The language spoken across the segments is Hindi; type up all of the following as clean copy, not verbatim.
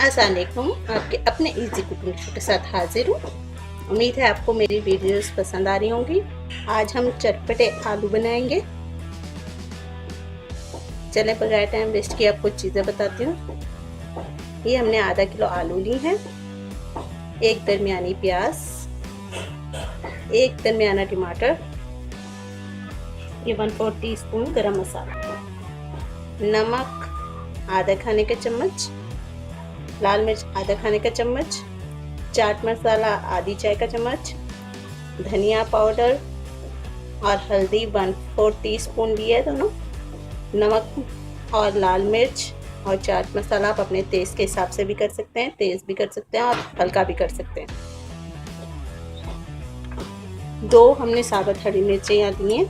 अस्सलाम वालेकुम। आपके अपने इजी कुकिंग शो के साथ हाजिर हूँ। उम्मीद है आपको मेरी वीडियोस पसंद आ रही होंगी। आज हम चटपटे आलू बनाएंगे। चलें बगैर टाइम वेस्ट किए आपको चीज़ें बताती हूँ। ये हमने आधा किलो आलू ली हैं, एक दरमियानी प्याज, एक दरमियाना टमाटर, ये 1/4 टीस्पून गरम मसाला, नमक आधा खाने का चम्मच, लाल मिर्च आधा खाने का चम्मच, चाट मसाला आधी चाय का चम्मच, धनिया पाउडर और हल्दी 1/4 टीस्पून लिया है दोनों। नमक और लाल मिर्च और चाट मसाला आप अपने तेज़ के हिसाब से भी कर सकते हैं, तेज़ भी कर सकते हैं और हल्का भी कर सकते हैं। 2 हमने साबुत हरी मिर्चें यहाँ ली हैं,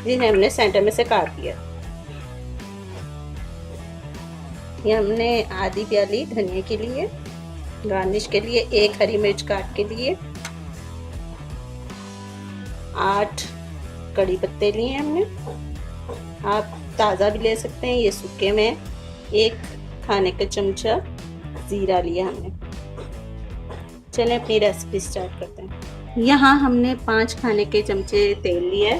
जिन्हें हमने सेंटर में से काट दिया। ये हमने आधी प्याली धनिया के लिए, गार्निश के लिए 1 हरी मिर्च काट के लिए, 8 कड़ी पत्ते लिए हैं हमने। आप ताज़ा भी ले सकते हैं, ये सूखे में। 1 खाने का चमचा ज़ीरा लिया हमने। चलें अपनी रेसिपी स्टार्ट करते हैं। यहाँ हमने 5 खाने के चमचे तेल लिया है,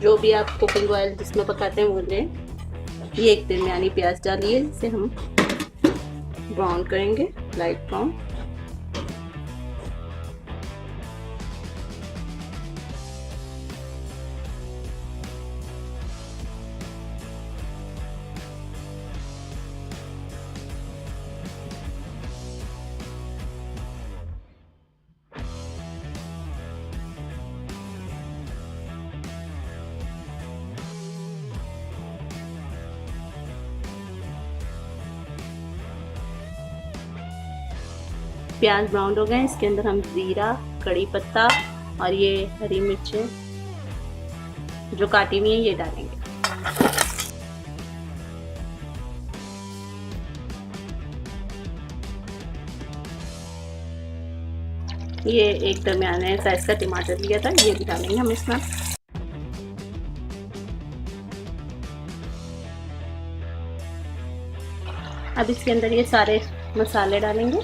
जो भी आप कुकिंग ऑयल जिसमें पकाते हैं वो लें। ये 1 दरमियानी प्याज डालिए, इसे हम ब्राउन करेंगे, लाइट ब्राउन। प्याज ब्राउन हो गए, इसके अंदर हम जीरा, कड़ी पत्ता और ये हरी मिर्चें जो काटी हुई हैं ये डालेंगे। ये 1 दरमियाने साइज का टमाटर लिया था, ये भी डालेंगे हम इसमें। अब इसके अंदर ये सारे मसाले डालेंगे,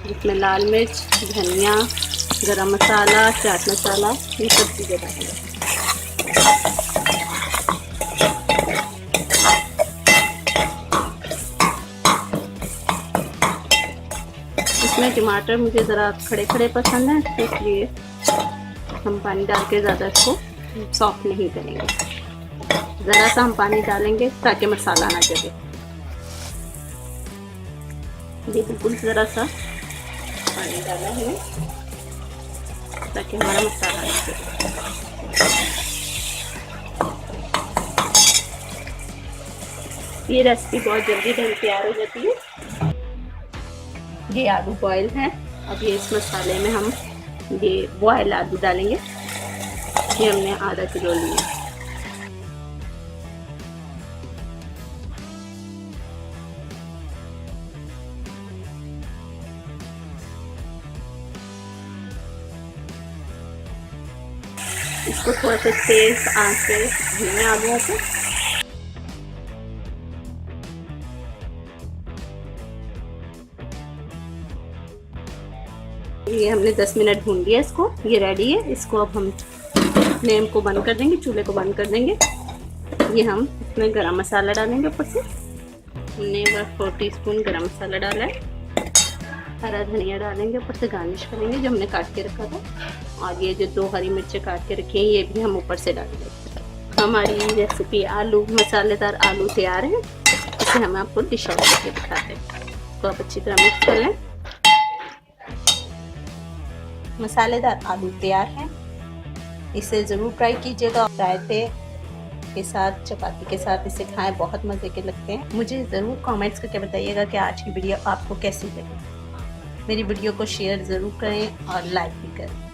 जिसमें लाल मिर्च, धनिया, गरम मसाला, चाट मसाला, ये सब चीज़ें डालेंगे। इसमें टमाटर मुझे ज़रा खड़े खड़े पसंद है, तो इसलिए हम पानी डाल के ज़्यादा इसको सॉफ्ट नहीं करेंगे। ज़रा सा हम पानी डालेंगे ताकि मसाला ना जले। ये बिल्कुल ज़रा सा पानी डाला है ताकि हमारा मसाला ना जले। ये रेसिपी बहुत जल्दी तैयार हो जाती है। ये आलू बॉयल हैं। अब ये इस मसाले में हम ये बॉयल आलू डालेंगे। ये हमने आधा किलो लिए। इसको थोड़ा सा तेज आंच पे भूनने आलूओं को। ये हमने 10 मिनट भून लिया इसको, ये रेडी है। इसको अब हम फ्लेम को बंद कर देंगे, चूल्हे को बंद कर देंगे। ये हम इसमें गरम मसाला डालेंगे ऊपर से। हमने 1/4 टीस्पून गरम मसाला डाला है। हरा धनिया डालेंगे ऊपर से, गार्निश करेंगे, जो हमने काट के रखा था। और ये जो 2 हरी मिर्चें काट के रखी हैं ये भी हम ऊपर से डालेंगे। हमारी रेसिपी आलू मसालेदार आलू तैयार है। इसे हम आपको डिश आउट करके दिखाते हैं। तो आप अच्छी तरह मिक्स कर लें। मसालेदार आलू तैयार हैं। इसे ज़रूर ट्राई कीजिएगा। रायते के साथ, चपाती के साथ इसे खाएं, बहुत मज़े के लगते हैं। मुझे ज़रूर कमेंट्स करके बताइएगा कि आज की वीडियो आपको कैसी लगी। मेरी वीडियो को शेयर ज़रूर करें और लाइक भी करें।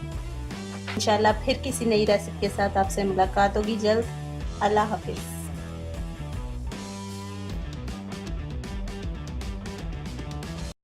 इंशाल्लाह फिर किसी नई रेसिपी के साथ आपसे मुलाकात होगी जल्द। अल्लाह हाफिज़।